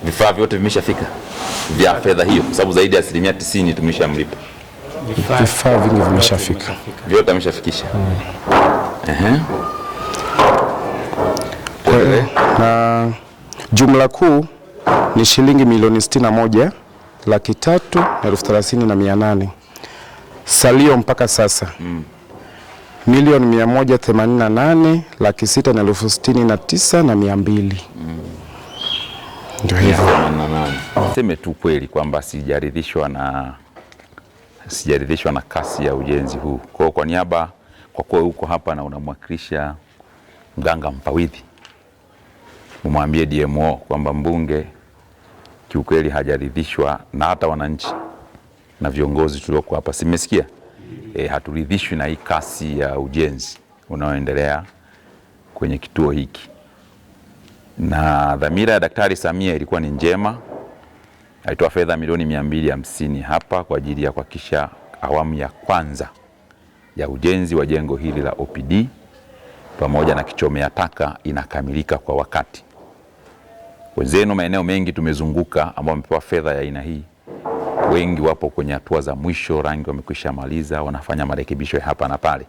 Vifaa vyote vimeshafika vya fedha hiyo, kwa sababu zaidi ya 90% tumeshamlipa. Vifaa vingi vimeshafika, vyote ameshafikisha. Na jumla kuu ni shilingi milioni 61,03,30,800. Salio mpaka sasa milioni 188,06,69,200. Ndio hivyo. Sema tu kweli kwamba sijaridhishwa na kasi ya ujenzi huu. Kwa niaba, kwa kuwa uko hapa na unamwakilisha mganga mfawidhi, umwambie DMO kwamba mbunge kiukweli hajaridhishwa, na hata wananchi na viongozi tulioko hapa simesikia, haturidhishwi na hii kasi ya ujenzi unaoendelea kwenye kituo hiki. Na dhamira ya Daktari Samia ilikuwa ni njema. Alitoa fedha milioni 250 hapa kwa ajili ya kuhakikisha awamu ya kwanza ya ujenzi wa jengo hili la OPD pamoja na kichomea taka inakamilika kwa wakati. Wenzenu maeneo mengi tumezunguka ambao wamepewa fedha ya aina hii, wengi wapo kwenye hatua za mwisho, rangi wamekwisha maliza, wanafanya marekebisho ya hapa na pale.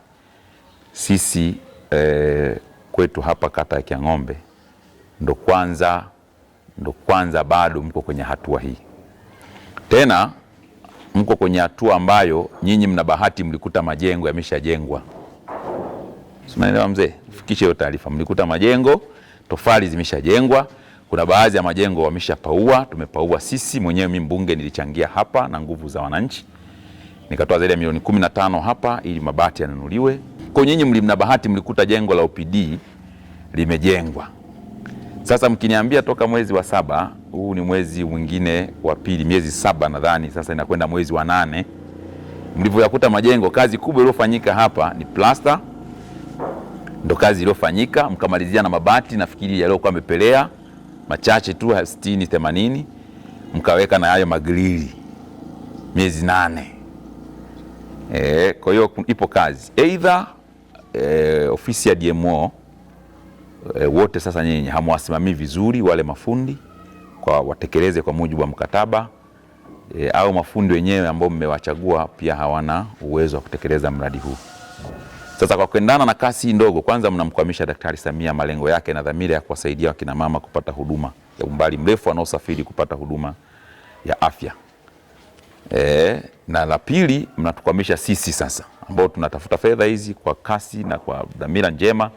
Sisi kwetu hapa kata ya Kiang'ombe ndo kwanza bado mko kwenye hatua hii. Tena mko kwenye hatua ambayo nyinyi mna bahati, mlikuta majengo yameshajengwa. Unaelewa mzee? Fikishe hiyo taarifa. Mlikuta majengo, tofali zimeshajengwa. Kuna baadhi ya majengo wameshapaua, tumepaua sisi mwenyewe. Mimi mbunge nilichangia hapa na nguvu za wananchi, nikatoa zaidi ya milioni 15 hapa ili mabati yanunuliwe. Kwa nyinyi mna bahati, mlikuta jengo la OPD limejengwa. Sasa mkiniambia toka mwezi wa 7, huu ni mwezi mwingine wa pili, miezi 7 nadhani, sasa inakwenda mwezi wa 8, mlivyoyakuta majengo, kazi kubwa iliyofanyika hapa ni plaster, ndo kazi iliyofanyika, mkamalizia na mabati, nafikiri yaliokuwa yamepelea machache tu 60-80, mkaweka na hayo magrili miezi 8. Kwa hiyo ipo kazi. Either ofisi ya DMO wote sasa nyinyi hamwasimamii vizuri wale mafundi kwa watekeleze kwa mujibu wa mkataba, au mafundi wenyewe ambao mmewachagua pia hawana uwezo wa kutekeleza mradi huu. Sasa kwa kuendana na kasi ndogo, kwanza mnamkwamisha Daktari Samia malengo yake na dhamira ya kuwasaidia wakina mama kupata huduma ya umbali mrefu wanaosafiri kupata huduma ya afya. Na la pili, mnatukwamisha sisi sasa ambao tunatafuta fedha hizi kwa kasi na kwa dhamira njema,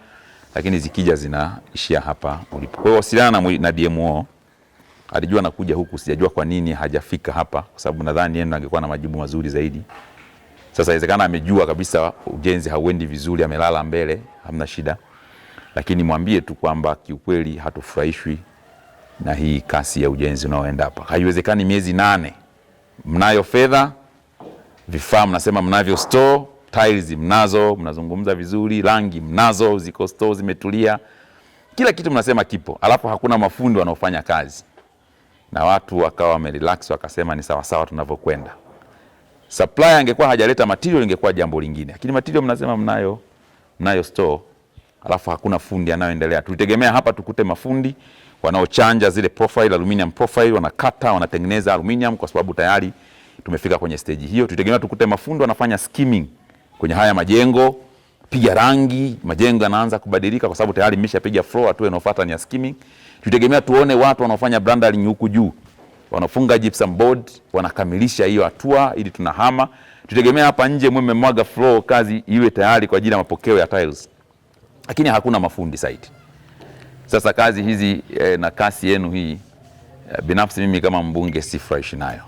lakini zikija zinaishia hapa ulipo. Kwa hiyo wasiliana na DMO. Alijua nakuja huku, sijajua kwa nini hajafika hapa, kwa sababu nadhani yeye angekuwa na majibu mazuri zaidi. Sasa inawezekana amejua kabisa ujenzi hauendi vizuri, amelala mbele, hamna shida. Lakini mwambie tu kwamba kiukweli hatufurahishwi na hii kasi ya ujenzi unaoenda hapa. Haiwezekani miezi 8 mnayo fedha, vifaa mnasema mnavyo store, tiles mnazo, mnazungumza vizuri, rangi mnazo, ziko store zimetulia, kila kitu mnasema kipo, alafu hakuna mafundi wanaofanya kazi. Na watu wakawa wamerelax, wakasema ni sawa sawa tunavyokwenda. Supplier angekuwa hajaleta material ingekuwa jambo lingine, lakini material mnasema mnayo store, alafu hakuna fundi anaoendelea. Tulitegemea hapa tukute mafundi wanaochanja zile profile, aluminium profile, wanakata, wanatengeneza aluminium, kwa sababu tayari tumefika kwenye stage hiyo. Tulitegemea tukute mafundi wanafanya skimming kwenye haya majengo, piga rangi, majengo yanaanza kubadilika kwa sababu tayari mmeshapiga floor, hatua inayofuata ni ya skimming. Tulitegemea tuone watu wanaofanya branding huku juu, wanafunga gypsum board, wanakamilisha hiyo hatua ili tunahama. Tulitegemea hapa nje mmemwaga floor, kazi iwe tayari kwa ajili ya mapokeo ya tiles. Lakini hakuna mafundi site. Sasa kazi hizi na kasi yenu hii, binafsi mimi kama mbunge sifurahishi nayo.